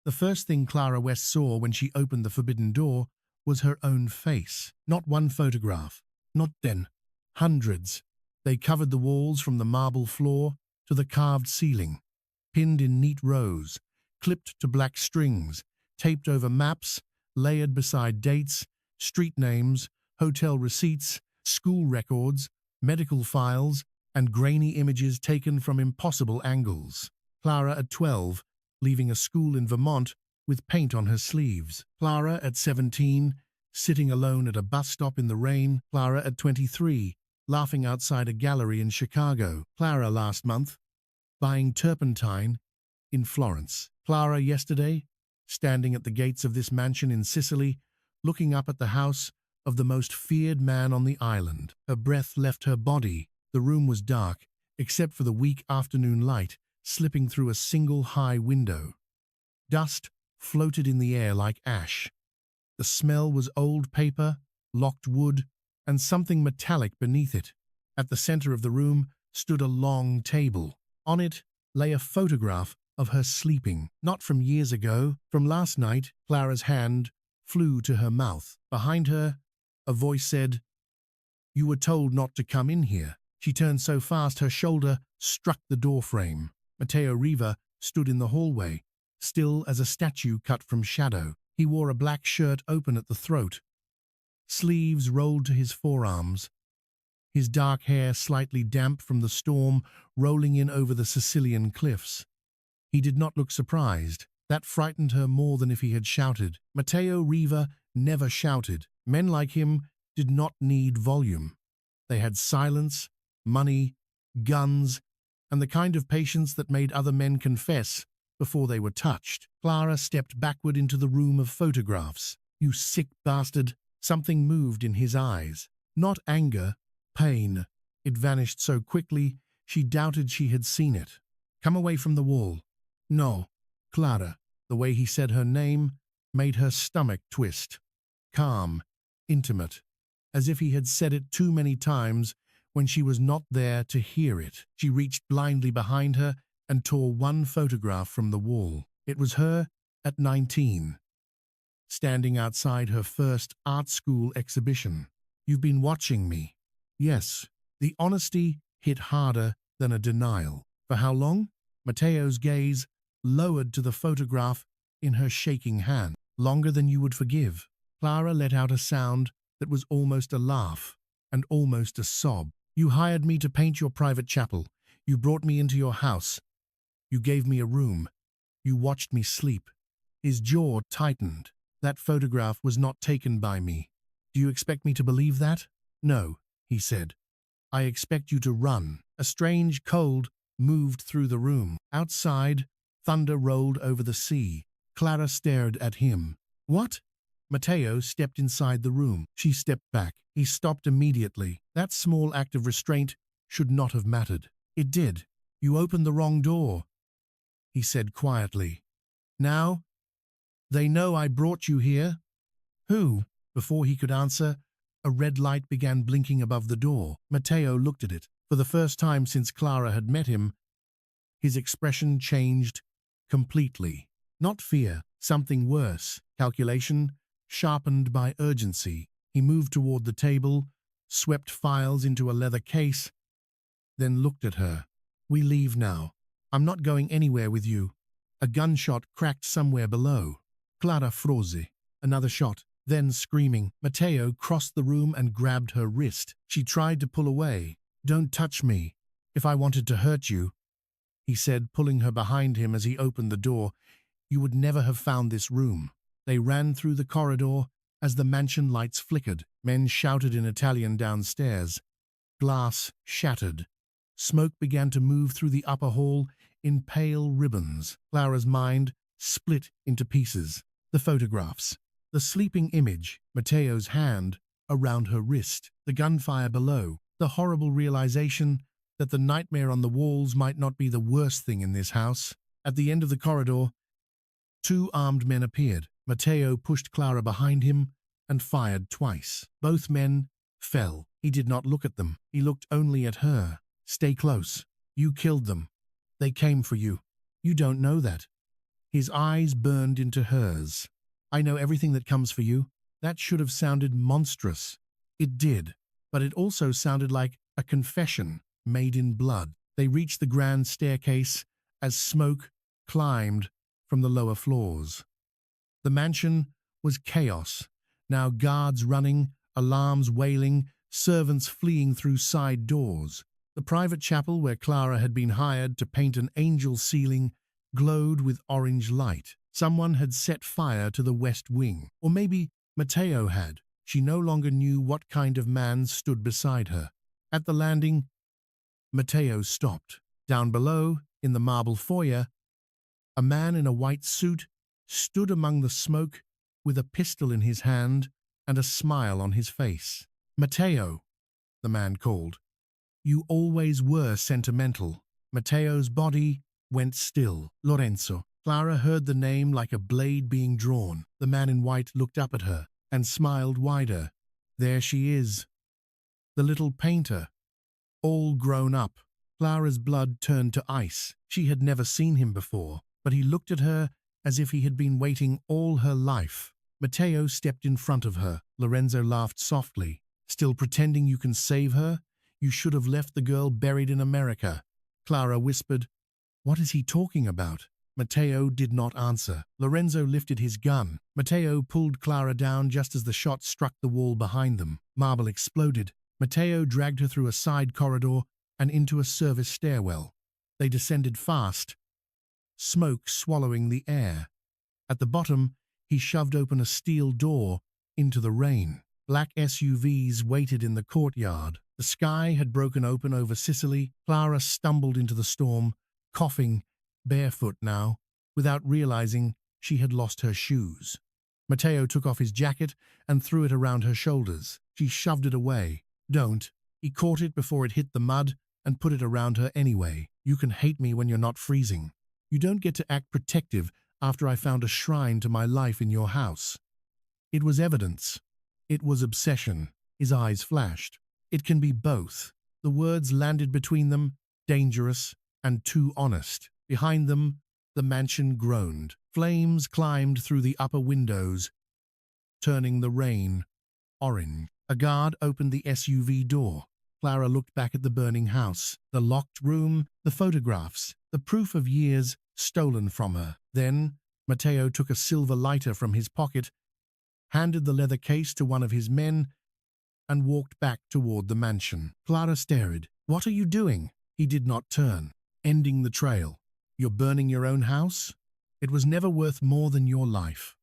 The first thing Clara West saw when she opened the forbidden door was her own face. Not one photograph, not 10, hundreds. They covered the walls from the marble floor to the carved ceiling, pinned in neat rows, clipped to black strings, taped over maps, layered beside dates, street names, hotel receipts, school records, medical files, and grainy images taken from impossible angles. Clara at 12, leaving a school in Vermont with paint on her sleeves. Clara at 17, sitting alone at a bus stop in the rain. Clara at 23, laughing outside a gallery in Chicago. Clara last month, buying turpentine in Florence. Clara yesterday, standing at the gates of this mansion in Sicily, looking up at the house of the most feared man on the island. Her breath left her body. The room was dark, except for the weak afternoon light slipping through a single high window. Dust floated in the air like ash. The smell was old paper, locked wood, and something metallic beneath it. At the center of the room stood a long table. On it lay a photograph of her sleeping, not from years ago, from last night. Clara's hand flew to her mouth. Behind her, a voice said, "You were told not to come in here." She turned so fast her shoulder struck the doorframe. Matteo Riva stood in the hallway, still as a statue cut from shadow. He wore a black shirt open at the throat, sleeves rolled to his forearms, his dark hair slightly damp from the storm rolling in over the Sicilian cliffs. He did not look surprised. That frightened her more than if he had shouted. Matteo Riva never shouted. Men like him did not need volume. They had silence, money, guns, and the kind of patience that made other men confess before they were touched. Clara stepped backward into the room of photographs. "You sick bastard." Something moved in his eyes. Not anger, pain. It vanished so quickly she doubted she had seen it. "Come away from the wall." "No, Clara." The way he said her name made her stomach twist. Calm, intimate, as if he had said it too many times when she was not there to hear it. She reached blindly behind her and tore one photograph from the wall. It was her at 19, standing outside her first art school exhibition. "You've been watching me." "Yes." The honesty hit harder than a denial. "For how long?" Matteo's gaze lowered to the photograph in her shaking hand. "Longer than you would forgive." Clara let out a sound that was almost a laugh and almost a sob. "You hired me to paint your private chapel. You brought me into your house. You gave me a room. You watched me sleep." His jaw tightened. "That photograph was not taken by me. Do you expect me to believe that?" "No," he said. "I expect you to run." A strange cold moved through the room. Outside, thunder rolled over the sea. Clara stared at him. "What?" Matteo stepped inside the room. She stepped back. He stopped immediately. That small act of restraint should not have mattered. "It did. You opened the wrong door," he said quietly. "Now, they know I brought you here." "Who?" Before he could answer, a red light began blinking above the door. Matteo looked at it. For the first time since Clara had met him, his expression changed completely. Not fear, something worse. Calculation, sharpened by urgency. He moved toward the table, swept files into a leather case, then looked at her. "We leave now. I'm not going anywhere with you." A gunshot cracked somewhere below. Clara froze. Another shot. Then, screaming, Matteo crossed the room and grabbed her wrist. She tried to pull away. "Don't touch me. If I wanted to hurt you," he said, pulling her behind him as he opened the door, "you would never have found this room." They ran through the corridor as the mansion lights flickered. Men shouted in Italian downstairs. Glass shattered. Smoke began to move through the upper hall in pale ribbons. Clara's mind split into pieces. The photographs. The sleeping image, Matteo's hand around her wrist, the gunfire below, the horrible realization that the nightmare on the walls might not be the worst thing in this house. At the end of the corridor, two armed men appeared. Matteo pushed Clara behind him and fired twice. Both men fell. He did not look at them. He looked only at her. "Stay close. You killed them. They came for you. You don't know that." His eyes burned into hers. "I know everything that comes for you." That should have sounded monstrous. It did, but it also sounded like a confession made in blood. They reached the grand staircase as smoke climbed from the lower floors. The mansion was chaos, now guards running, alarms wailing, servants fleeing through side doors. The private chapel where Clara had been hired to paint an angel ceiling glowed with orange light. Someone had set fire to the west wing, or maybe Matteo had. She no longer knew what kind of man stood beside her. At the landing, Matteo stopped. Down below, in the marble foyer, a man in a white suit stood among the smoke with a pistol in his hand and a smile on his face. "Matteo," the man called. "You always were sentimental." Matteo's body went still. "Lorenzo." Clara heard the name like a blade being drawn. The man in white looked up at her and smiled wider. There she is, the little painter, all grown up. Clara's blood turned to ice. She had never seen him before, but he looked at her as if he had been waiting all her life. Matteo stepped in front of her. Lorenzo laughed softly. "Still pretending you can save her? You should have left the girl buried in America." Clara whispered, "What is he talking about?" Matteo did not answer. Lorenzo lifted his gun. Matteo pulled Clara down just as the shot struck the wall behind them. Marble exploded. Matteo dragged her through a side corridor and into a service stairwell. They descended fast, smoke swallowing the air. At the bottom, he shoved open a steel door into the rain. Black SUVs waited in the courtyard. The sky had broken open over Sicily. Clara stumbled into the storm, coughing, barefoot now, without realizing she had lost her shoes. Matteo took off his jacket and threw it around her shoulders. She shoved it away. "Don't." He caught it before it hit the mud and put it around her anyway. "You can hate me when you're not freezing. You don't get to act protective after I found a shrine to my life in your house." It was evidence. It was obsession. His eyes flashed. "It can be both." The words landed between them, dangerous and too honest. Behind them, the mansion groaned. Flames climbed through the upper windows, turning the rain orange. A guard opened the SUV door. Clara looked back at the burning house, the locked room, the photographs, the proof of years stolen from her. Then, Matteo took a silver lighter from his pocket, handed the leather case to one of his men, and walked back toward the mansion. Clara stared. "What are you doing?" He did not turn. "Ending the trail." "You're burning your own house? It was never worth more than your life."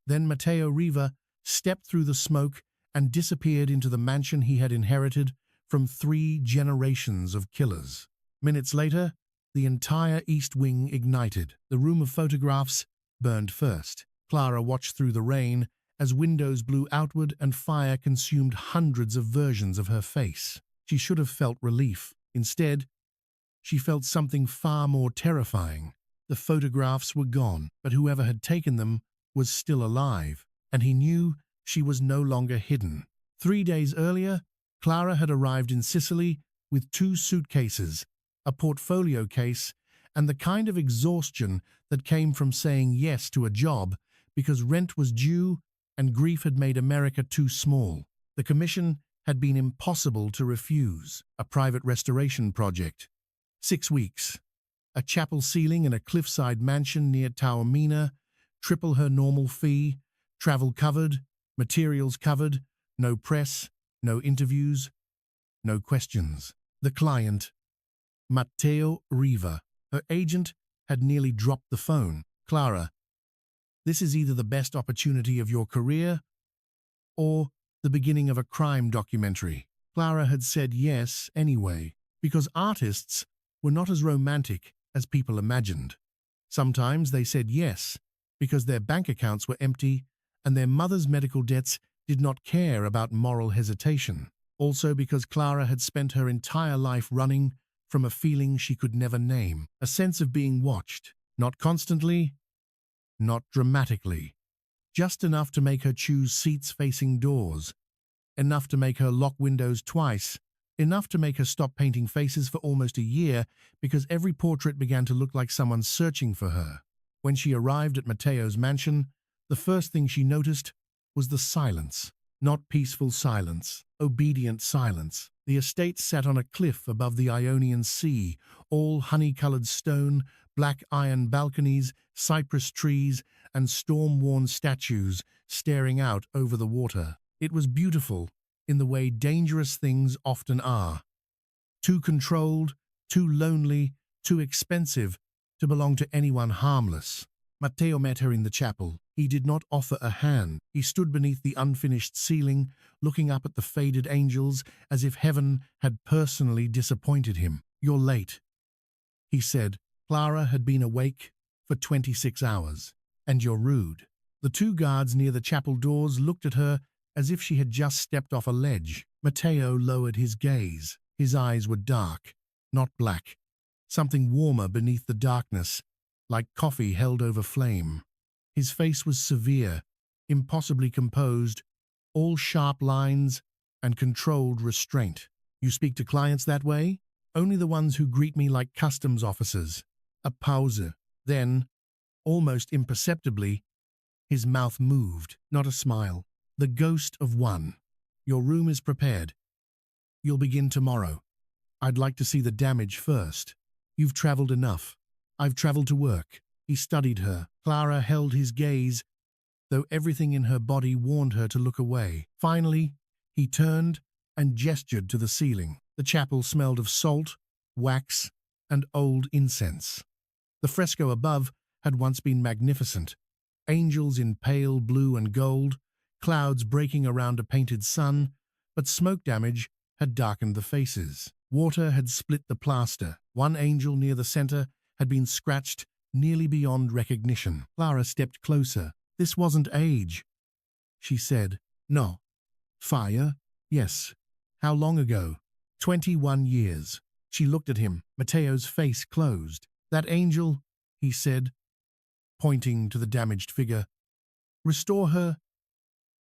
Then Matteo Riva stepped through the smoke and disappeared into the mansion he had inherited from 3 generations of killers. Minutes later, the entire East Wing ignited. The room of photographs burned first. Clara watched through the rain as windows blew outward and fire consumed hundreds of versions of her face. She should have felt relief. Instead, she felt something far more terrifying. The photographs were gone, but whoever had taken them was still alive, and he knew she was no longer hidden. 3 days earlier, Clara had arrived in Sicily with 2 suitcases, a portfolio case, and the kind of exhaustion that came from saying yes to a job because rent was due and grief had made America too small. The commission had been impossible to refuse. A private restoration project. 6 weeks. A chapel ceiling in a cliffside mansion near Taormina, triple her normal fee, travel covered, materials covered, no press, no interviews, no questions. The client, Matteo Riva. Her agent had nearly dropped the phone. "Clara, this is either the best opportunity of your career or the beginning of a crime documentary." Clara had said yes anyway, because artists were not as romantic as people imagined. Sometimes they said yes because their bank accounts were empty and their mother's medical debts did not care about moral hesitation. Also because Clara had spent her entire life running from a feeling she could never name, a sense of being watched, not constantly, not dramatically, just enough to make her choose seats facing doors, enough to make her lock windows twice, enough to make her stop painting faces for almost a year because every portrait began to look like someone searching for her. When she arrived at Matteo's mansion, the first thing she noticed was the silence. Not peaceful silence, obedient silence. The estate sat on a cliff above the Ionian Sea, all honey-colored stone, black iron balconies, cypress trees, and storm-worn statues staring out over the water. It was beautiful in the way dangerous things often are. Too controlled, too lonely, too expensive to belong to anyone harmless. Matteo met her in the chapel. He did not offer a hand. He stood beneath the unfinished ceiling, looking up at the faded angels as if heaven had personally disappointed him. "You're late," he said. "Clara had been awake for 26 hours. And you're rude." The two guards near the chapel doors looked at her as if she had just stepped off a ledge. Matteo lowered his gaze. His eyes were dark, not black. Something warmer beneath the darkness, like coffee held over flame. His face was severe, impossibly composed, all sharp lines and controlled restraint. "You speak to clients that way?" "Only the ones who greet me like customs officers." A pause. Then, almost imperceptibly, his mouth moved, not a smile. "The ghost of one. Your room is prepared. You'll begin tomorrow. I'd like to see the damage first. You've traveled enough." "I've traveled to work." He studied her. Clara held his gaze, though everything in her body warned her to look away. Finally, he turned and gestured to the ceiling. The chapel smelled of salt, wax, and old incense. The fresco above had once been magnificent. Angels in pale blue and gold, clouds breaking around a painted sun, but smoke damage had darkened the faces. Water had split the plaster. One angel near the center had been scratched nearly beyond recognition. Clara stepped closer. "This wasn't age," she said. "No." "Fire?" "Yes." "How long ago?" 21 years. She looked at him. Matteo's face closed. "That angel," he said, pointing to the damaged figure. "Restore her?"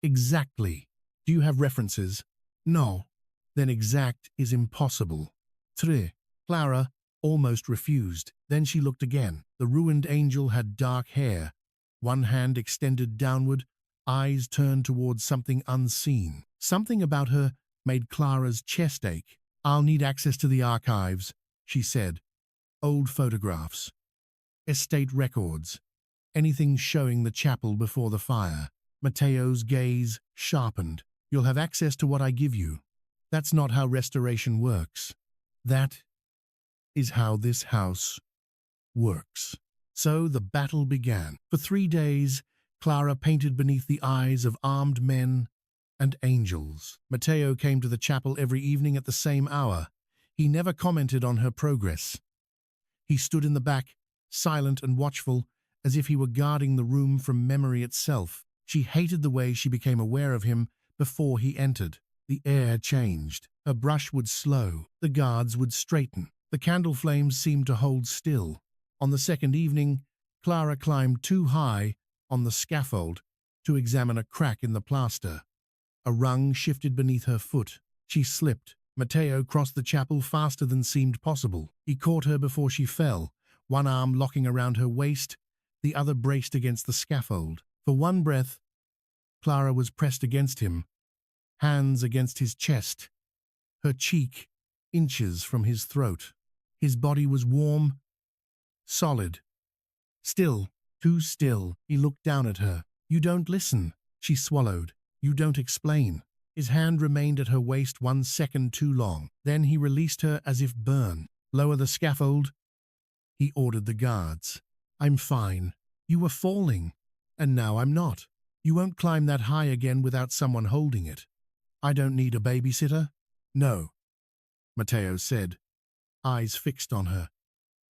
"Exactly." "Do you have references?" "No." "Then exact is impossible." "Tre." Clara almost refused. Then she looked again. The ruined angel had dark hair, one hand extended downward, eyes turned towards something unseen. Something about her made Clara's chest ache. "I'll need access to the archives," she said. "Old photographs, estate records, anything showing the chapel before the fire." Matteo's gaze sharpened. "You'll have access to what I give you. That's not how restoration works. That is how this house works." So the battle began. For 3 days, Clara painted beneath the eyes of armed men and angels. Matteo came to the chapel every evening at the same hour. He never commented on her progress. He stood in the back, silent and watchful, as if he were guarding the room from memory itself. She hated the way she became aware of him before he entered. The air changed. Her brush would slow. The guards would straighten. The candle flames seemed to hold still. On the second evening, Clara climbed too high on the scaffold to examine a crack in the plaster. A rung shifted beneath her foot. She slipped. Matteo crossed the chapel faster than seemed possible. He caught her before she fell, one arm locking around her waist, the other braced against the scaffold. For one breath, Clara was pressed against him, hands against his chest, her cheek inches from his throat. His body was warm, solid, still, too still. He looked down at her. "You don't listen," she swallowed. "You don't explain." His hand remained at her waist 1 second too long. Then he released her as if burned. "Lower the scaffold," he ordered the guards. "I'm fine. You were falling, and now I'm not. You won't climb that high again without someone holding it." "I don't need a babysitter." "No," Matteo said, eyes fixed on her.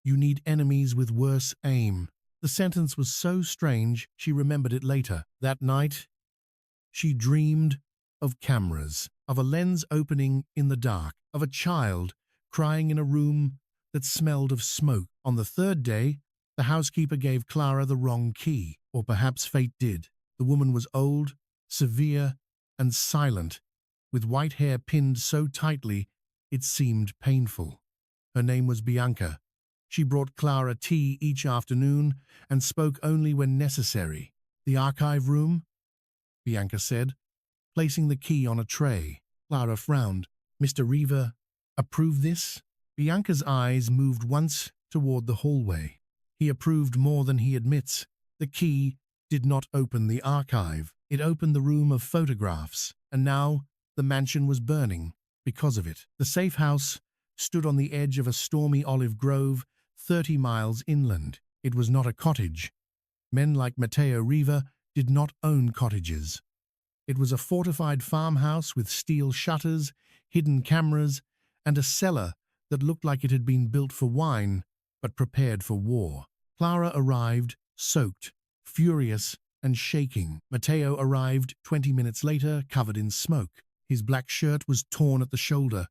"You need enemies with worse aim." The sentence was so strange she remembered it later. That night, she dreamed of cameras, of a lens opening in the dark, of a child crying in a room that smelled of smoke. On the third day, the housekeeper gave Clara the wrong key, or perhaps fate did. The woman was old, severe, and silent, with white hair pinned so tightly it seemed painful. Her name was Bianca, She brought Clara tea each afternoon and spoke only when necessary. The archive room? Bianca said, placing the key on a tray. Clara frowned. Mr. Riva, approve this? Bianca's eyes moved once toward the hallway. He approved more than he admits. The key did not open the archive. It opened the room of photographs, and now the mansion was burning because of it. The safe house stood on the edge of a stormy olive grove 30 miles inland. It was not a cottage. Men like Matteo Riva did not own cottages. It was a fortified farmhouse with steel shutters, hidden cameras, and a cellar that looked like it had been built for wine, but prepared for war. Clara arrived, soaked, furious, and shaking. Matteo arrived 20 minutes later, covered in smoke. His black shirt was torn at the shoulder.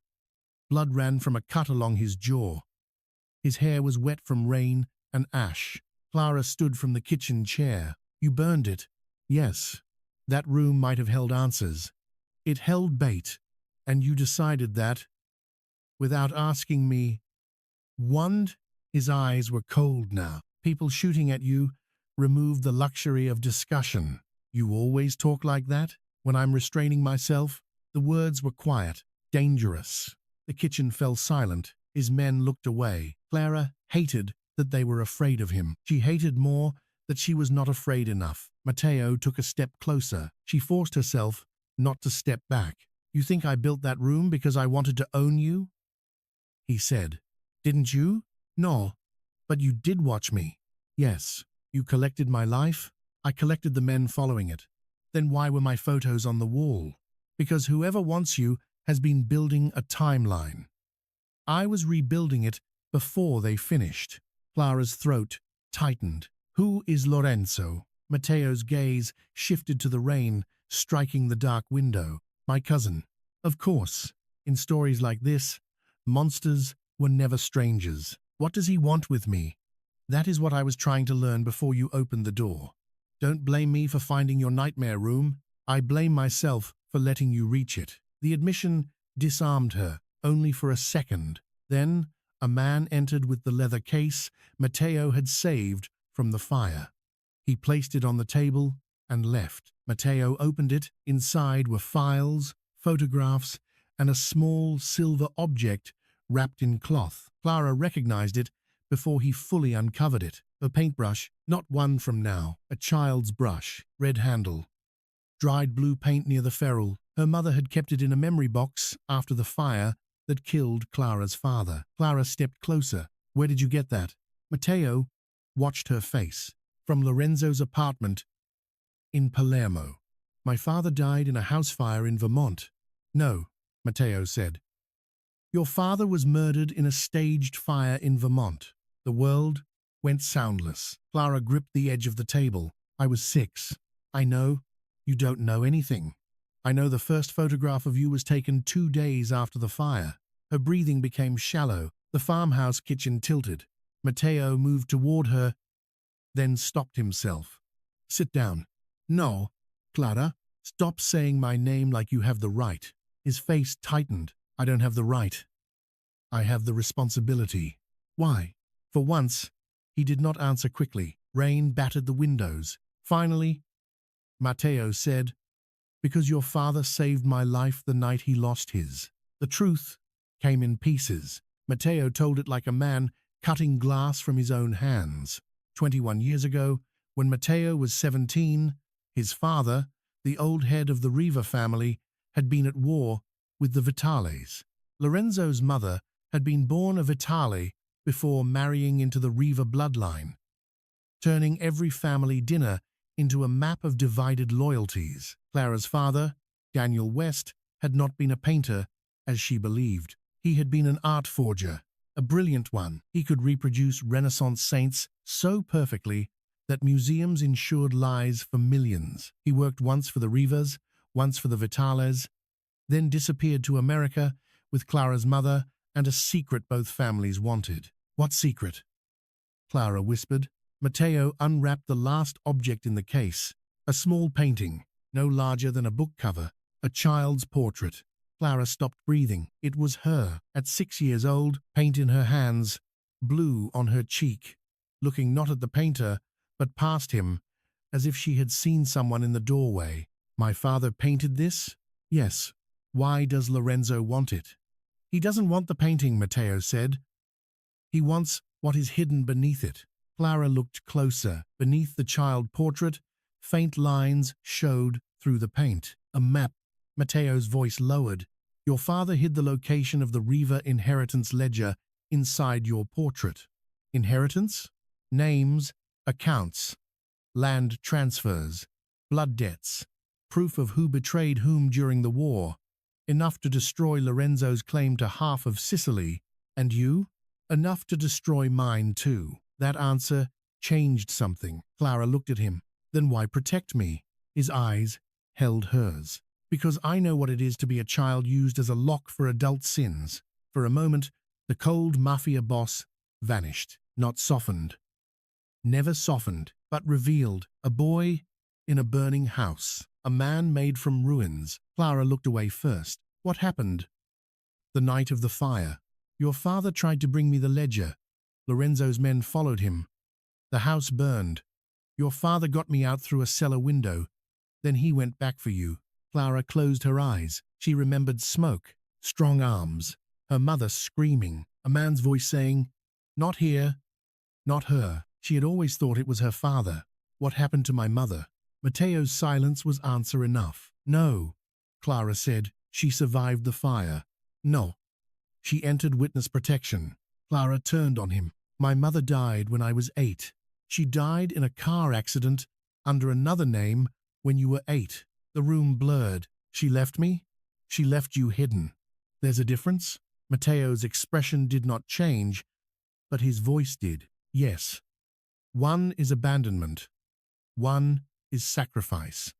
Blood ran from a cut along his jaw. His hair was wet from rain and ash. Clara stood from the kitchen chair. You burned it. Yes. That room might have held answers. It held bait, and you decided that, without asking me. Wand? His eyes were cold now. People shooting at you removed the luxury of discussion. You always talk like that? When I'm restraining myself? The words were quiet, dangerous. The kitchen fell silent. His men looked away. Clara hated that they were afraid of him. She hated more that she was not afraid enough. Matteo took a step closer. She forced herself not to step back. You think I built that room because I wanted to own you? He said. Didn't you? No. But you did watch me. Yes. You collected my life. I collected the men following it. Then why were my photos on the wall? Because whoever wants you has been building a timeline. I was rebuilding it before they finished. Clara's throat tightened. Who is Lorenzo? Matteo's gaze shifted to the rain, striking the dark window. My cousin. Of course. In stories like this, monsters were never strangers. What does he want with me? That is what I was trying to learn before you opened the door. Don't blame me for finding your nightmare room. I blame myself for letting you reach it. The admission disarmed her, only for a second. Then, a man entered with the leather case Matteo had saved from the fire. He placed it on the table and left. Matteo opened it. Inside were files, photographs, and a small silver object wrapped in cloth. Clara recognized it before he fully uncovered it. A paintbrush, not one from now, a child's brush, red handle. Dried blue paint near the ferrule. Her mother had kept it in a memory box after the fire that killed Clara's father. Clara stepped closer. Where did you get that? Matteo watched her face. From Lorenzo's apartment in Palermo. My father died in a house fire in Vermont. No, Matteo said. Your father was murdered in a staged fire in Vermont. The world went soundless. Clara gripped the edge of the table. I was 6. I know. You don't know anything. I know the first photograph of you was taken 2 days after the fire. Her breathing became shallow. The farmhouse kitchen tilted. Matteo moved toward her, then stopped himself. Sit down. No, Clara, stop saying my name like you have the right. His face tightened. I don't have the right. I have the responsibility. Why? For once, he did not answer quickly. Rain battered the windows. Finally, Matteo said, because your father saved my life the night he lost his. The truth came in pieces. Matteo told it like a man cutting glass from his own hands. 21 years ago, when Matteo was 17, his father, the old head of the Riva family, had been at war with the Vitales. Lorenzo's mother had been born a Vitale before marrying into the Riva bloodline, turning every family dinner into a map of divided loyalties. Clara's father, Daniel West, had not been a painter, as she believed. He had been an art forger, a brilliant one. He could reproduce Renaissance saints so perfectly that museums insured lies for millions. He worked once for the Rivas, once for the Vitales, then disappeared to America with Clara's mother and a secret both families wanted. What secret? Clara whispered. Matteo unwrapped the last object in the case, a small painting, no larger than a book cover, a child's portrait. Clara stopped breathing. It was her, at 6 years old, paint in her hands, blue on her cheek, looking not at the painter, but past him, as if she had seen someone in the doorway. My father painted this? Yes. Why does Lorenzo want it? He doesn't want the painting, Matteo said. He wants what is hidden beneath it. Clara looked closer. Beneath the child portrait, faint lines showed through the paint. A map. Matteo's voice lowered. Your father hid the location of the Riva inheritance ledger inside your portrait. Inheritance? Names, accounts, land transfers, blood debts, proof of who betrayed whom during the war, enough to destroy Lorenzo's claim to half of Sicily, and you? Enough to destroy mine too. That answer changed something. Clara looked at him. Then why protect me? His eyes held hers. Because I know what it is to be a child used as a lock for adult sins. For a moment, the cold Mafia Boss vanished, not softened. Never softened, but revealed. A boy in a burning house. A man made from ruins. Clara looked away first. What happened? The night of the fire. Your father tried to bring me the ledger. Lorenzo's men followed him. The house burned. Your father got me out through a cellar window. Then he went back for you. Clara closed her eyes. She remembered smoke, strong arms, her mother screaming, a man's voice saying, "Not here, not her." She had always thought it was her father. What happened to my mother? Matteo's silence was answer enough. No, Clara said. She survived the fire. No. She entered witness protection. Clara turned on him. My mother died when I was 8. She died in a car accident under another name when you were 8. The room blurred. She left me? She left you hidden. There's a difference? Matteo's expression did not change, but his voice did. Yes. One is abandonment. One is sacrifice.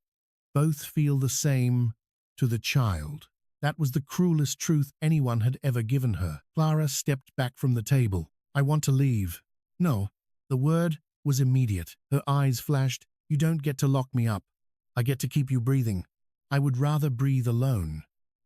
Both feel the same to the child. That was the cruelest truth anyone had ever given her. Clara stepped back from the table. I want to leave. No. The word was immediate. Her eyes flashed. You don't get to lock me up. I get to keep you breathing. I would rather breathe alone.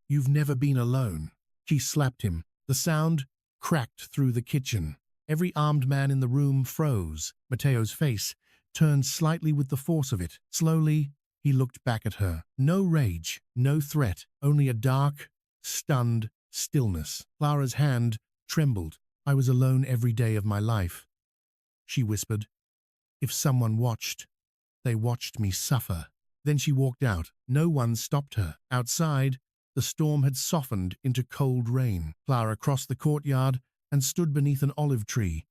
You've never been alone. She slapped him. The sound cracked through the kitchen. Every armed man in the room froze. Matteo's face turned slightly with the force of it. Slowly, he looked back at her. No rage, no threat, only a dark, stunned stillness. Clara's hand trembled. I was alone every day of my life, she whispered. If someone watched, they watched me suffer. Then she walked out. No one stopped her. Outside, the storm had softened into cold rain. Clara crossed the courtyard and stood beneath an olive tree,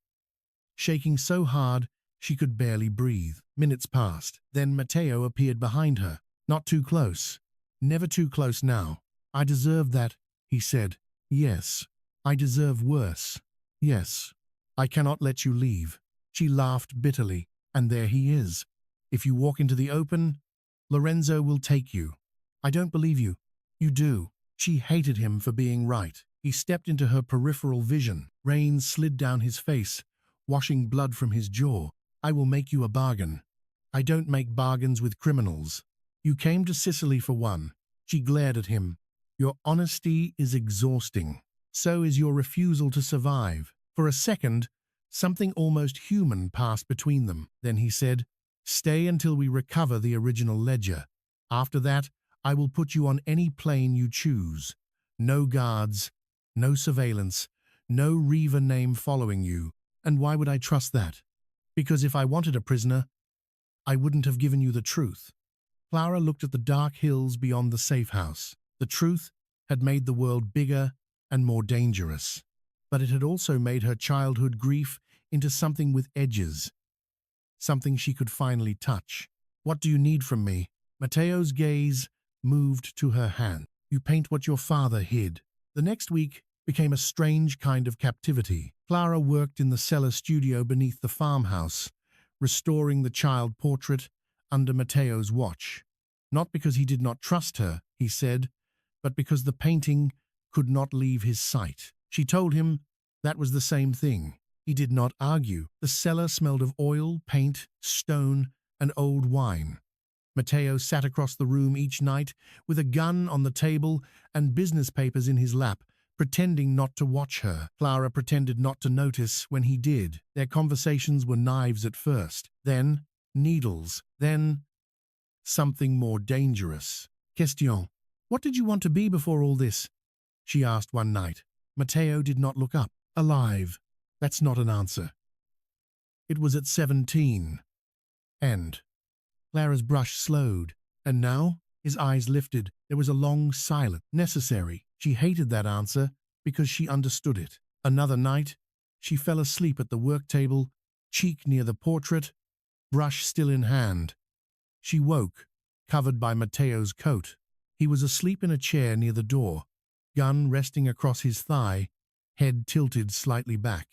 shaking so hard she could barely breathe. Minutes passed. Then Matteo appeared behind her. Not too close. Never too close now. I deserve that, he said. Yes. I deserve worse. Yes. I cannot let you leave. She laughed bitterly. And there he is. If you walk into the open, Lorenzo will take you. I don't believe you. You do. She hated him for being right. He stepped into her peripheral vision. Rain slid down his face, washing blood from his jaw. I will make you a bargain. I don't make bargains with criminals. You came to Sicily for one. She glared at him. Your honesty is exhausting. So is your refusal to survive. For a second, something almost human passed between them. Then he said, Stay until we recover the original ledger. After that, I will put you on any plane you choose. No guards, no surveillance, no Riva name following you. And why would I trust that? Because if I wanted a prisoner, I wouldn't have given you the truth. Clara looked at the dark hills beyond the safe house. The truth had made the world bigger and more dangerous. But it had also made her childhood grief into something with edges. Something she could finally touch. What do you need from me? Matteo's gaze moved to her hand. You paint what your father hid. The next week became a strange kind of captivity. Clara worked in the cellar studio beneath the farmhouse, restoring the child portrait under Matteo's watch. Not because he did not trust her, he said, but because the painting could not leave his sight. She told him that was the same thing. He did not argue. The cellar smelled of oil, paint, stone, and old wine. Matteo sat across the room each night with a gun on the table and business papers in his lap, pretending not to watch her. Clara pretended not to notice when he did. Their conversations were knives at first, then needles, then something more dangerous. Question. What did you want to be before all this? She asked one night. Matteo did not look up. Alive. That's not an answer. It was at 17. And Clara's brush slowed. And now? His eyes lifted. There was a long silence. Necessary. She hated that answer because she understood it. Another night, she fell asleep at the work table, cheek near the portrait, brush still in hand. She woke, covered by Matteo's coat. He was asleep in a chair near the door, gun resting across his thigh, head tilted slightly back.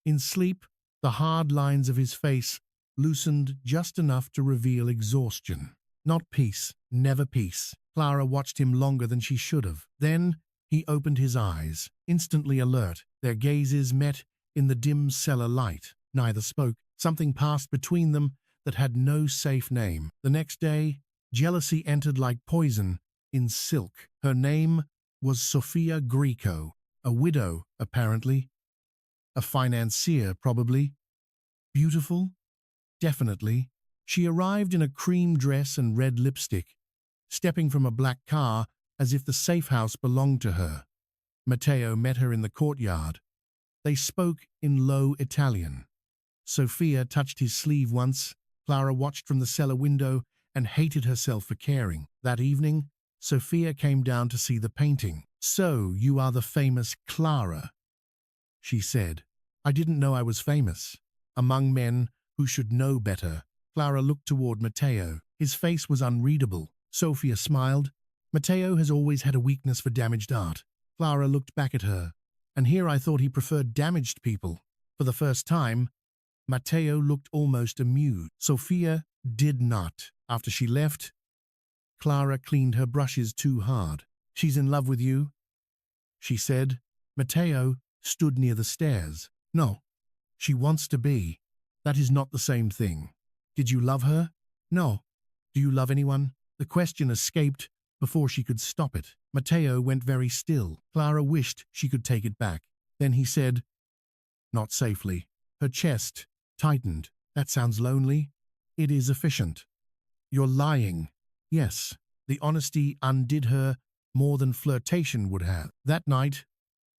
In sleep, the hard lines of his face loosened just enough to reveal exhaustion. Not peace, never peace. Clara watched him longer than she should have. Then he opened his eyes, instantly alert. Their gazes met in the dim cellar light. Neither spoke. Something passed between them that had no safe name. The next day, jealousy entered like poison in silk. Her name was Sofia Greco, a widow, apparently. A financier, probably. Beautiful? Definitely. She arrived in a cream dress and red lipstick, stepping from a black car as if the safe house belonged to her. Matteo met her in the courtyard. They spoke in low Italian. Sofia touched his sleeve once. Clara watched from the cellar window and hated herself for caring. That evening, Sofia came down to see the painting. So, you are the famous Clara, she said. I didn't know I was famous. Among men who should know better. Clara looked toward Matteo. His face was unreadable. Sofia smiled. Matteo has always had a weakness for damaged art. Clara looked back at her. And here I thought he preferred damaged people. For the first time, Matteo looked almost amused. Sofia did not. After she left, Clara cleaned her brushes too hard. She's in love with you, she said. Matteo stood near the stairs. No, she wants to be. That is not the same thing. Did you love her? No. Do you love anyone? The question escaped before she could stop it. Matteo went very still. Clara wished she could take it back. Then he said, not safely. Her chest tightened. That sounds lonely. It is efficient. You're lying. Yes, the honesty undid her more than flirtation would have. That night,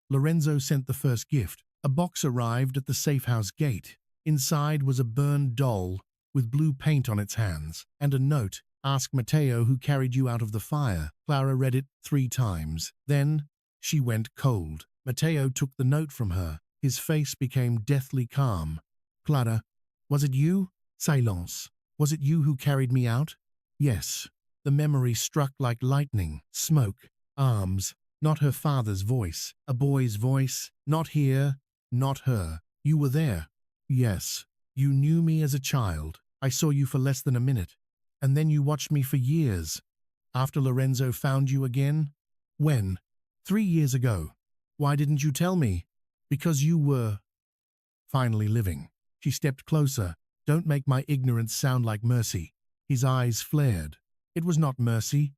Lorenzo sent the first gift. A box arrived at the safe house gate. Inside was a burned doll with blue paint on its hands, and a note, ask Matteo who carried you out of the fire. Clara read it 3 times. Then she went cold. Matteo took the note from her. His face became deathly calm. Clara, was it you? Silence. Was it you who carried me out? Yes. The memory struck like lightning. Smoke. Arms. Not her father's voice. A boy's voice. Not here. Not her. You were there. Yes. You knew me as a child. I saw you for less than a minute. And then you watched me for years. After Lorenzo found you again? When? 3 years ago. Why didn't you tell me? Because you were finally living. She stepped closer. Don't make my ignorance sound like mercy. His eyes flared. It was not mercy.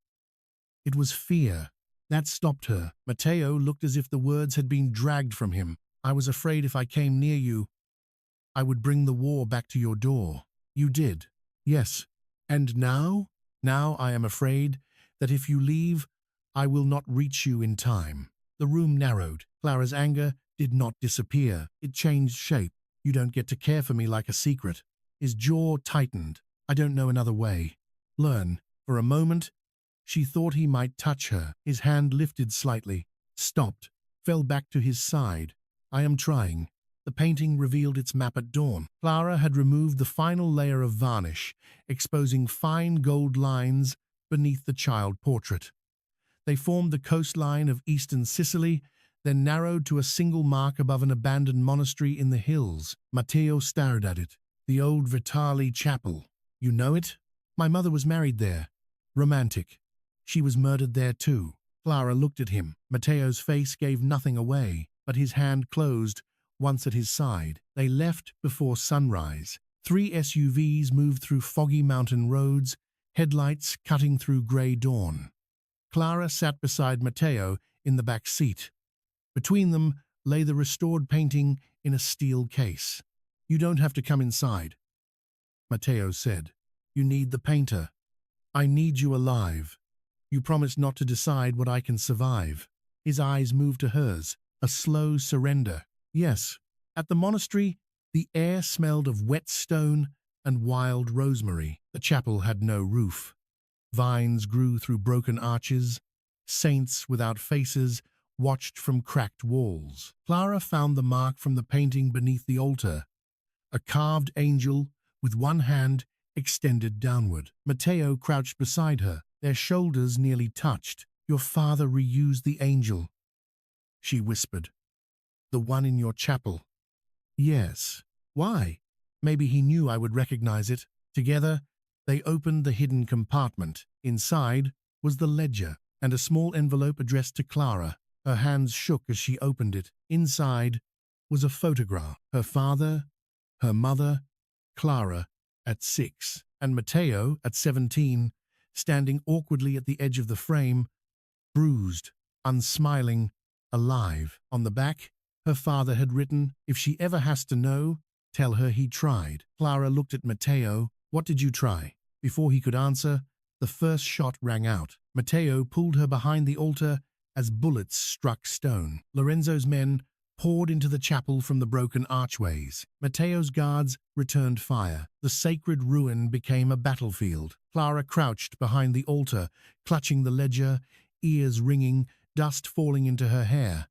It was fear. That stopped her. Matteo looked as if the words had been dragged from him. I was afraid if I came near you, I would bring the war back to your door. You did. Yes. And now? Now I am afraid that if you leave, I will not reach you in time. The room narrowed. Clara's anger did not disappear. It changed shape. You don't get to care for me like a secret. His jaw tightened. I don't know another way. Learn. For a moment, she thought he might touch her. His hand lifted slightly, stopped, fell back to his side. I am trying. The painting revealed its map at dawn. Clara had removed the final layer of varnish, exposing fine gold lines beneath the child portrait. They formed the coastline of eastern Sicily, then narrowed to a single mark above an abandoned monastery in the hills. Matteo stared at it. The old Vitali chapel. You know it? My mother was married there. Romantic. She was murdered there too. Clara looked at him. Matteo's face gave nothing away, but his hand closed once at his side. They left before sunrise. 3 SUVs moved through foggy mountain roads, headlights cutting through grey dawn. Clara sat beside Matteo in the back seat. Between them lay the restored painting in a steel case. "You don't have to come inside," Matteo said. "You need the painter. I need you alive. You promised not to decide what I can survive." His eyes moved to hers, a slow surrender. "Yes." At the monastery, the air smelled of wet stone and wild rosemary. The chapel had no roof. Vines grew through broken arches. Saints without faces watched from cracked walls. Clara found the mark from the painting beneath the altar, a carved angel with one hand extended downward. Matteo crouched beside her. Their shoulders nearly touched. "Your father reused the angel," she whispered. "The one in your chapel." "Yes." "Why?" "Maybe he knew I would recognize it." Together, they opened the hidden compartment. Inside was the ledger and a small envelope addressed to Clara. Her hands shook as she opened it. Inside was a photograph. Her father, her mother, Clara at 6, and Matteo at 17, standing awkwardly at the edge of the frame, bruised, unsmiling, alive. On the back, her father had written, "If she ever has to know, tell her he tried." Clara looked at Matteo. "What did you try?" Before he could answer, the first shot rang out. Matteo pulled her behind the altar as bullets struck stone. Lorenzo's men poured into the chapel from the broken archways. Matteo's guards returned fire. The sacred ruin became a battlefield. Clara crouched behind the altar, clutching the ledger, ears ringing, dust falling into her hair.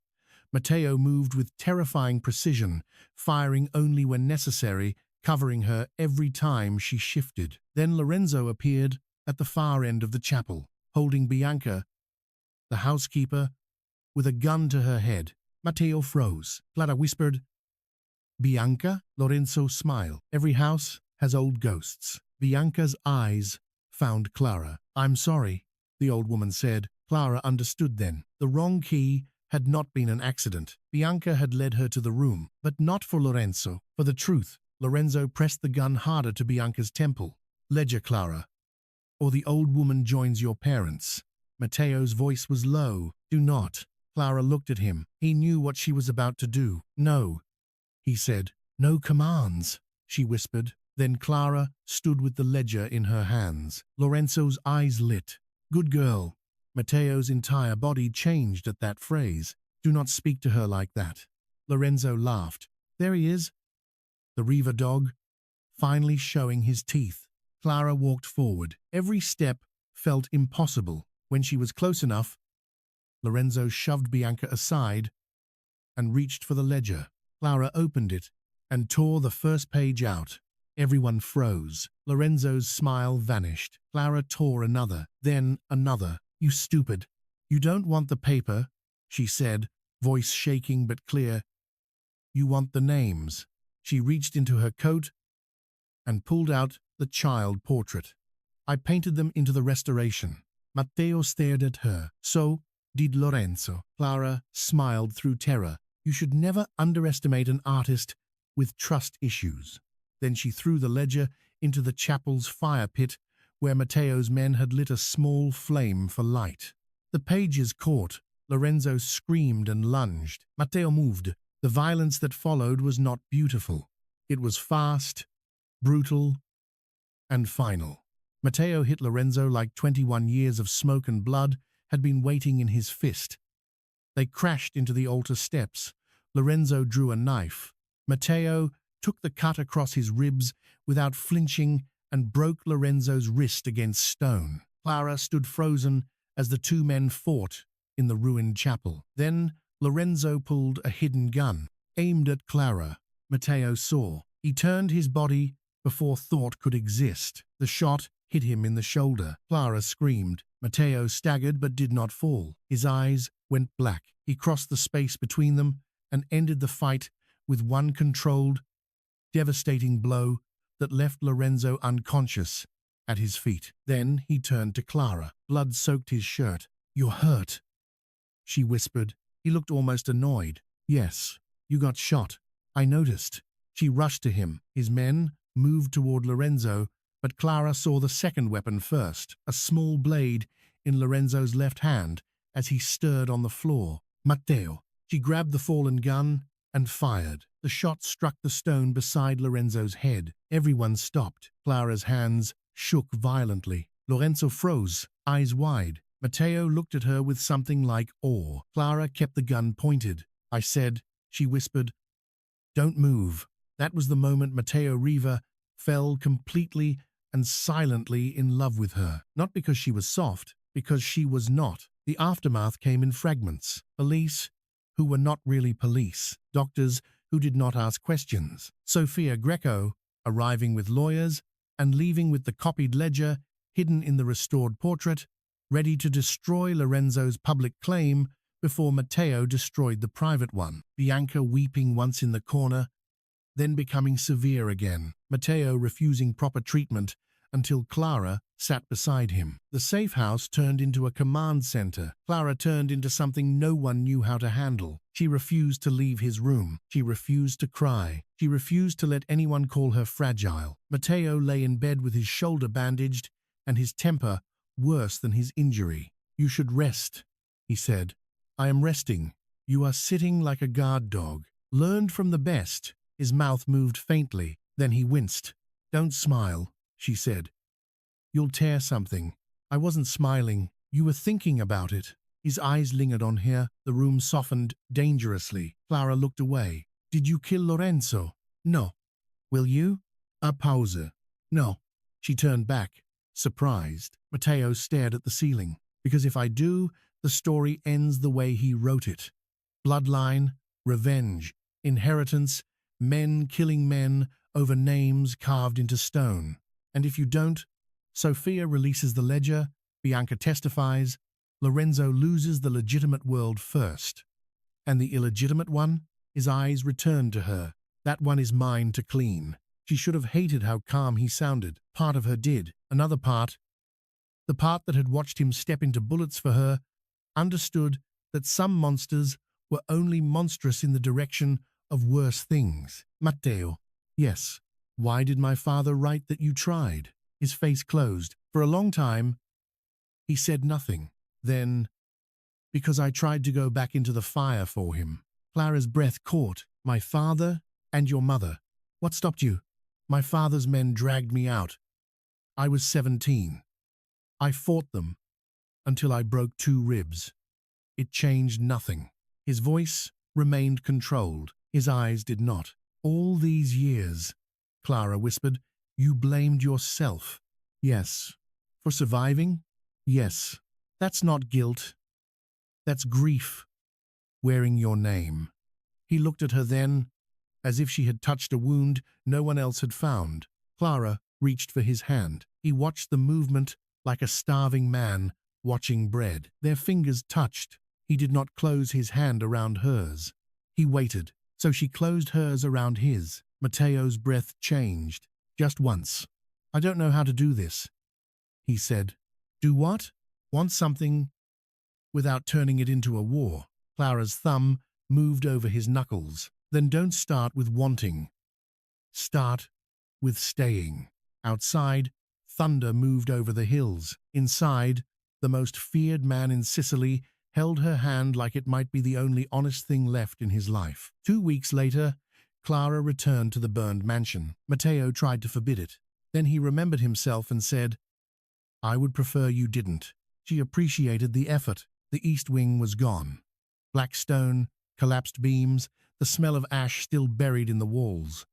Matteo moved with terrifying precision, firing only when necessary, covering her every time she shifted. Then Lorenzo appeared at the far end of the chapel, holding Bianca, the housekeeper, with a gun to her head. Matteo froze. Clara whispered, "Bianca?" Lorenzo smiled. "Every house has old ghosts." Bianca's eyes found Clara. "I'm sorry," the old woman said. Clara understood then. The wrong key had not been an accident. Bianca had led her to the room, but not for Lorenzo. For the truth, Lorenzo pressed the gun harder to Bianca's temple. "Ledger, Clara, or the old woman joins your parents." Matteo's voice was low. "Do not." Clara looked at him. He knew what she was about to do. "No," he said. "No commands," she whispered. Then Clara stood with the ledger in her hands. Lorenzo's eyes lit. "Good girl." Matteo's entire body changed at that phrase. "Do not speak to her like that." Lorenzo laughed. "There he is, the Riva dog, finally showing his teeth." Clara walked forward. Every step felt impossible. When she was close enough, Lorenzo shoved Bianca aside and reached for the ledger. Clara opened it and tore the first page out. Everyone froze. Lorenzo's smile vanished. Clara tore another, then another. "You stupid. You don't want the paper," she said, voice shaking but clear. "You want the names." She reached into her coat and pulled out the child portrait. "I painted them into the restoration." Matteo stared at her. "So did Lorenzo." Clara smiled through terror. "You should never underestimate an artist with trust issues." Then she threw the ledger into the chapel's fire pit, where Matteo's men had lit a small flame for light. The pages caught. Lorenzo screamed and lunged. Matteo moved. The violence that followed was not beautiful. It was fast, brutal, and final. Matteo hit Lorenzo like 21 years of smoke and blood had been waiting in his fist. They crashed into the altar steps. Lorenzo drew a knife. Matteo took the cut across his ribs without flinching and broke Lorenzo's wrist against stone. Clara stood frozen as the two men fought in the ruined chapel. Then Lorenzo pulled a hidden gun, aimed at Clara. Matteo saw. He turned his body before thought could exist. The shot hit him in the shoulder. Clara screamed. Matteo staggered but did not fall. His eyes went black. He crossed the space between them and ended the fight with one controlled, devastating blow that left Lorenzo unconscious at his feet. Then he turned to Clara. Blood soaked his shirt. "You're hurt," she whispered. He looked almost annoyed. "Yes, you got shot. I noticed." She rushed to him. His men moved toward Lorenzo, but Clara saw the second weapon first, a small blade in Lorenzo's left hand as he stirred on the floor. "Matteo," She grabbed the fallen gun and fired. The shot struck the stone beside Lorenzo's head. Everyone stopped. Clara's hands shook violently. Lorenzo froze, eyes wide. Matteo looked at her with something like awe. Clara kept the gun pointed. "I said," she whispered, "don't move." That was the moment Matteo Riva fell completely and silently in love with her. Not because she was soft, because she was not. The aftermath came in fragments. Police who were not really police. Doctors who did not ask questions. Sofia Greco arriving with lawyers and leaving with the copied ledger hidden in the restored portrait, ready to destroy Lorenzo's public claim before Matteo destroyed the private one. Bianca weeping once in the corner, then becoming severe again. Matteo refusing proper treatment until Clara sat beside him. The safe house turned into a command center. Clara turned into something no one knew how to handle. She refused to leave his room. She refused to cry. She refused to let anyone call her fragile. Matteo lay in bed with his shoulder bandaged and his temper worse than his injury. "You should rest," he said. "I am resting. You are sitting like a guard dog. Learned from the best." His mouth moved faintly. Then he winced. "Don't smile," she said. "You'll tear something." "I wasn't smiling. You were thinking about it." His eyes lingered on her. The room softened dangerously. Clara looked away. "Did you kill Lorenzo?" "No." "Will you?" A pause. "No." She turned back, surprised. Matteo stared at the ceiling. "Because if I do, the story ends the way he wrote it. Bloodline, revenge, inheritance, men killing men over names carved into stone. And if you don't, Sofia releases the ledger, Bianca testifies, Lorenzo loses the legitimate world first. And the illegitimate one?" His eyes returned to her. "That one is mine to clean." She should have hated how calm he sounded. Part of her did. Another part, the part that had watched him step into bullets for her, understood that some monsters were only monstrous in the direction of worse things. "Matteo." "Yes." "Why did my father write that you tried?" His face closed. For a long time, he said nothing. Then, "Because I tried to go back into the fire for him." Clara's breath caught. "My father and your mother. What stopped you?" "My father's men dragged me out. I was 17. I fought them until I broke 2 ribs. It changed nothing." His voice remained controlled. His eyes did not. "All these years," Clara whispered, "you blamed yourself." "Yes." "For surviving?" "Yes." "That's not guilt. That's grief, wearing your name." He looked at her then, as if she had touched a wound no one else had found. Clara reached for his hand. He watched the movement like a starving man watching bread. Their fingers touched. He did not close his hand around hers. He waited, so she closed hers around his. Matteo's breath changed. "Just once." "I don't know how to do this," he said. "Do what?" "Want something without turning it into a war." Clara's thumb moved over his knuckles. "Then don't start with wanting. Start with staying." Outside, thunder moved over the hills. Inside, the most feared man in Sicily held her hand like it might be the only honest thing left in his life. 2 weeks later, Clara returned to the burned mansion. Matteo tried to forbid it. Then he remembered himself and said, "I would prefer you didn't." She appreciated the effort. The east wing was gone. Black stone, collapsed beams, the smell of ash still buried in the walls.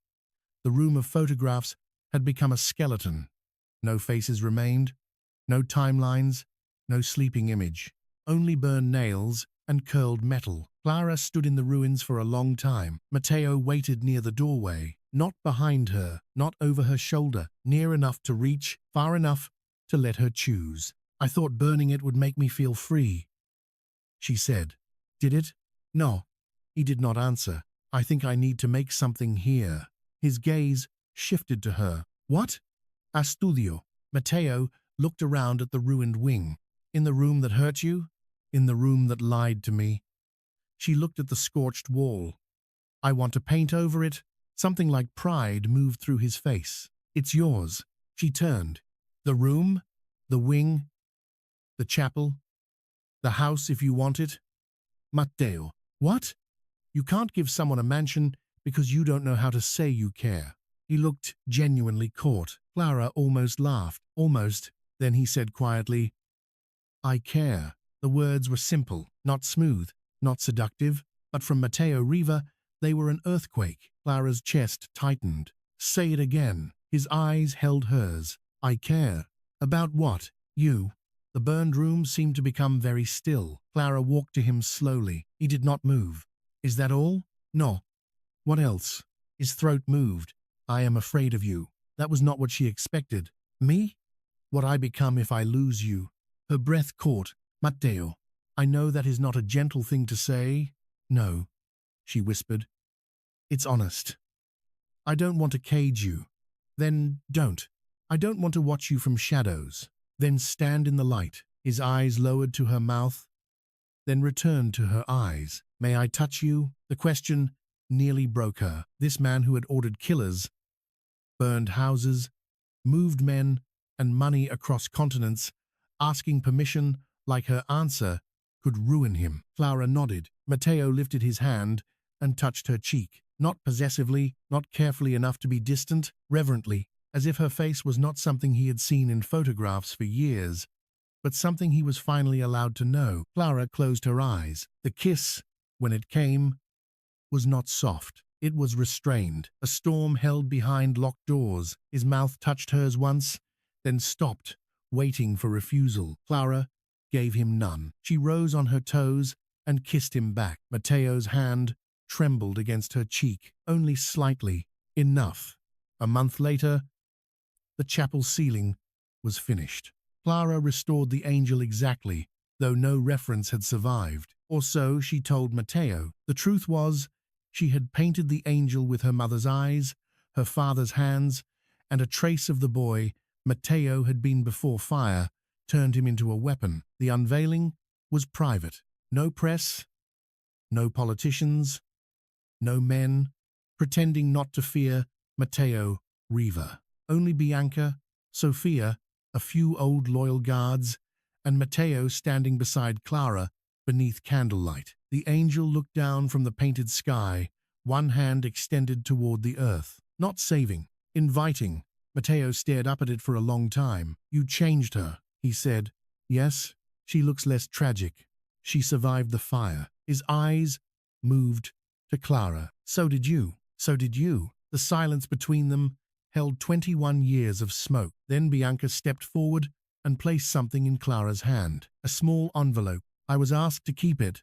The room of photographs had become a skeleton. No faces remained, no timelines, no sleeping image. Only burned nails and curled metal. Clara stood in the ruins for a long time. Matteo waited near the doorway, not behind her, not over her shoulder, near enough to reach, far enough to let her choose. "I thought burning it would make me feel free," she said. "Did it?" "No." He did not answer. "I think I need to make something here." His gaze shifted to her. "What?" "A studio." Matteo looked around at the ruined wing. "In the room that hurt you? In the room that lied to me?" She looked at the scorched wall. "I want to paint over it." Something like pride moved through his face. "It's yours." She turned. "The room? The wing? The chapel? The house if you want it?" "Matteo." "What?" You can't give someone a mansion because you don't know how to say you care. He looked genuinely caught. Clara almost laughed. Almost. Then he said quietly, I care. The words were simple, not smooth, not seductive, but from Matteo Riva, they were an earthquake. Clara's chest tightened. Say it again. His eyes held hers. I care. About what? You. The burned room seemed to become very still. Clara walked to him slowly. He did not move. Is that all? No. What else? His throat moved. I am afraid of you. That was not what she expected. Me? What I become if I lose you. Her breath caught. Matteo, I know that is not a gentle thing to say. No, she whispered. It's honest. I don't want to cage you. Then don't. I don't want to watch you from shadows. Then stand in the light. His eyes lowered to her mouth, then returned to her eyes. May I touch you? The question nearly broke her. This man who had ordered killers, burned houses, moved men and money across continents, asking permission like her answer could ruin him. Clara nodded. Matteo lifted his hand and touched her cheek. Not possessively, not carefully enough to be distant, reverently, as if her face was not something he had seen in photographs for years, but something he was finally allowed to know. Clara closed her eyes. The kiss, when it came, was not soft. It was restrained. A storm held behind locked doors. His mouth touched hers once, then stopped, waiting for refusal. Clara gave him none. She rose on her toes and kissed him back. Matteo's hand trembled against her cheek, only slightly. Enough. A month later, the chapel ceiling was finished. Clara restored the angel exactly, though no reference had survived. Or so she told Matteo. The truth was, she had painted the angel with her mother's eyes, her father's hands, and a trace of the boy Matteo had been before fire turned him into a weapon. The unveiling was private. No press, no politicians, no men, pretending not to fear Matteo Riva. Only Bianca, Sophia, a few old loyal guards, and Matteo standing beside Clara beneath candlelight. The angel looked down from the painted sky, one hand extended toward the earth. Not saving, inviting. Matteo stared up at it for a long time. You changed her, he said. Yes, she looks less tragic. She survived the fire. His eyes moved to Clara. So did you. So did you. The silence between them held 21 years of smoke. Then Bianca stepped forward and placed something in Clara's hand. A small envelope. I was asked to keep it.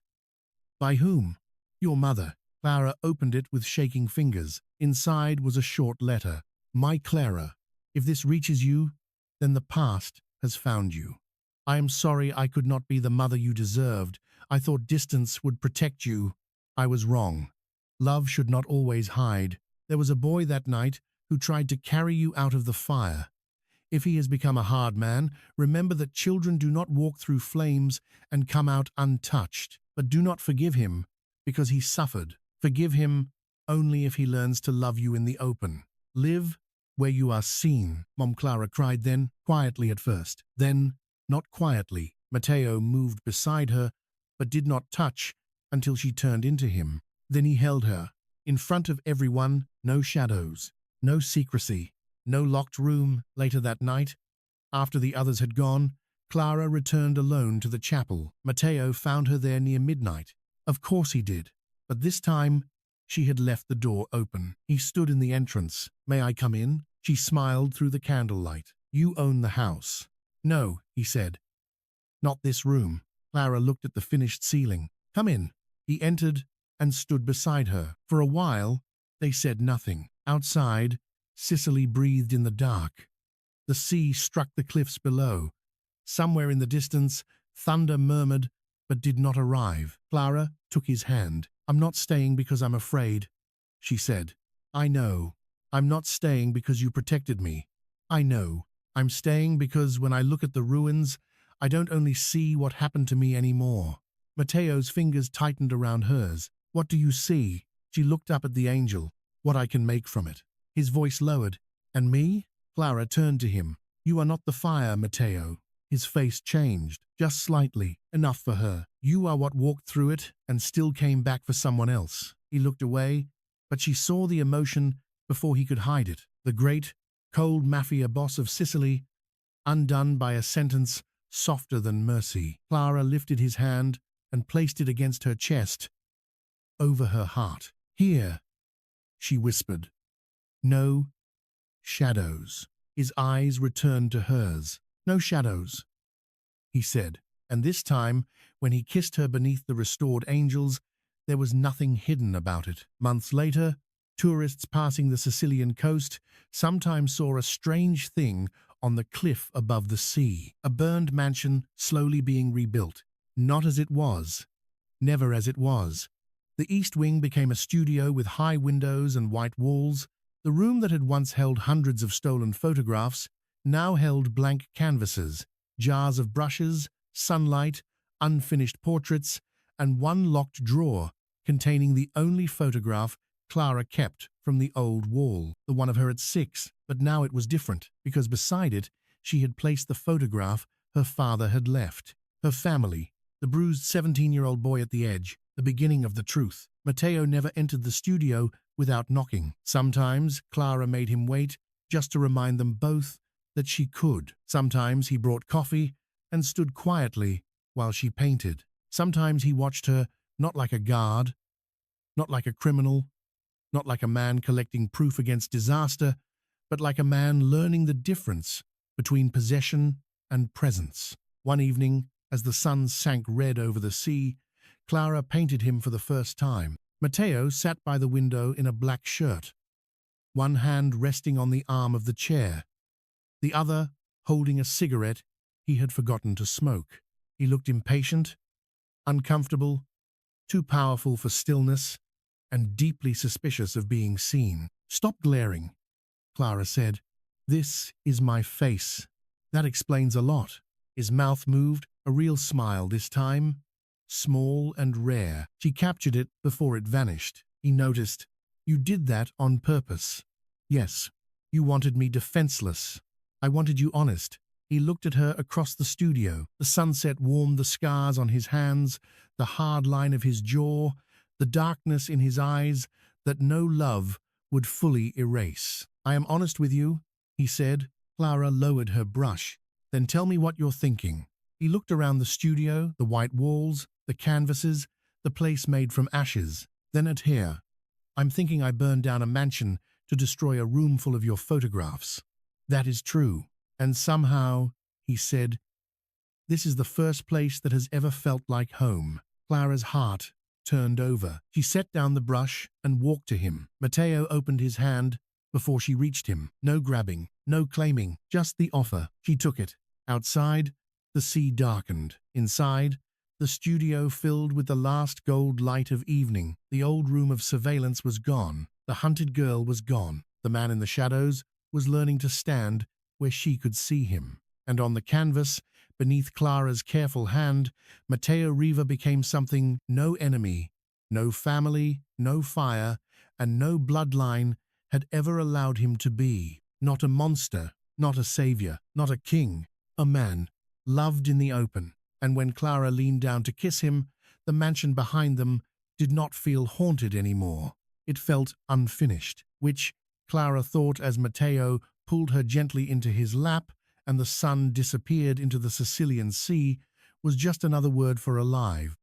By whom? Your mother. Clara opened it with shaking fingers. Inside was a short letter. My Clara, if this reaches you, then the past has found you. I am sorry I could not be the mother you deserved. I thought distance would protect you. I was wrong. Love should not always hide. There was a boy that night who tried to carry you out of the fire. If he has become a hard man, remember that children do not walk through flames and come out untouched. But do not forgive him, because he suffered. Forgive him only if he learns to love you in the open. Live where you are seen, Mom Clara cried then, quietly at first. Then, not quietly, Matteo moved beside her, but did not touch until she turned into him. Then he held her. In front of everyone, no shadows, no secrecy, no locked room. Later that night, after the others had gone, Clara returned alone to the chapel. Matteo found her there near midnight. Of course he did, but this time she had left the door open. He stood in the entrance. May I come in? She smiled through the candlelight. You own the house. No, he said. Not this room. Clara looked at the finished ceiling. Come in. He entered and stood beside her. For a while, they said nothing. Outside, Sicily breathed in the dark. The sea struck the cliffs below. Somewhere in the distance, thunder murmured but did not arrive. Clara took his hand. I'm not staying because I'm afraid, she said. I know. I'm not staying because you protected me. I know. I'm staying because when I look at the ruins, I don't only see what happened to me anymore. Matteo's fingers tightened around hers. What do you see? She looked up at the angel. What I can make from it. His voice lowered. And me? Clara turned to him. You are not the fire, Matteo. His face changed, just slightly, enough for her. You are what walked through it and still came back for someone else. He looked away, but she saw the emotion before he could hide it. The great, cold Mafia Boss of Sicily, undone by a sentence softer than mercy. Clara lifted his hand and placed it against her chest, over her heart. "Here," she whispered. "No shadows." His eyes returned to hers. "No shadows," he said, and this time, when he kissed her beneath the restored angels, there was nothing hidden about it. Months later, tourists passing the Sicilian coast sometimes saw a strange thing on the cliff above the sea, a burned mansion slowly being rebuilt, not as it was, never as it was. The east wing became a studio with high windows and white walls. The room that had once held hundreds of stolen photographs now held blank canvases, jars of brushes, sunlight, unfinished portraits, and one locked drawer containing the only photograph Clara kept from the old wall, the one of her at 6. But now it was different, because beside it she had placed the photograph her father had left. Her family, the bruised 17-year-old boy at the edge, the beginning of the truth. Matteo never entered the studio without knocking. Sometimes Clara made him wait just to remind them both that she could. Sometimes he brought coffee and stood quietly while she painted. Sometimes he watched her, not like a guard, not like a criminal, not like a man collecting proof against disaster, but like a man learning the difference between possession and presence. One evening, as the sun sank red over the sea, Clara painted him for the first time. Matteo sat by the window in a black shirt, one hand resting on the arm of the chair, the other holding a cigarette he had forgotten to smoke. He looked impatient, uncomfortable, too powerful for stillness, and deeply suspicious of being seen. "Stop glaring," Clara said. "This is my face." That explains a lot. His mouth moved, a real smile this time, small and rare. She captured it before it vanished. He noticed. "You did that on purpose." "Yes. You wanted me defenseless. I wanted you honest." He looked at her across the studio. The sunset warmed the scars on his hands, the hard line of his jaw, the darkness in his eyes that no love would fully erase. "I am honest with you," he said. Clara lowered her brush. "Then tell me what you're thinking." He looked around the studio, the white walls, the canvases, the place made from ashes. Then at her. "I'm thinking I burned down a mansion to destroy a room full of your photographs." "That is true. And somehow," he said, "this is the first place that has ever felt like home." Clara's heart turned over. She set down the brush and walked to him. Matteo opened his hand before she reached him. No grabbing, no claiming, just the offer. She took it. Outside, the sea darkened. Inside, the studio filled with the last gold light of evening. The old room of surveillance was gone. The hunted girl was gone. The man in the shadows was learning to stand where she could see him. And on the canvas, beneath Clara's careful hand, Matteo Riva became something no enemy, no family, no fire, and no bloodline had ever allowed him to be. Not a monster, not a savior, not a king, a man, loved in the open. And when Clara leaned down to kiss him, the mansion behind them did not feel haunted anymore. It felt unfinished, which, Clara thought as Matteo pulled her gently into his lap and the sun disappeared into the Sicilian sea, was just another word for alive.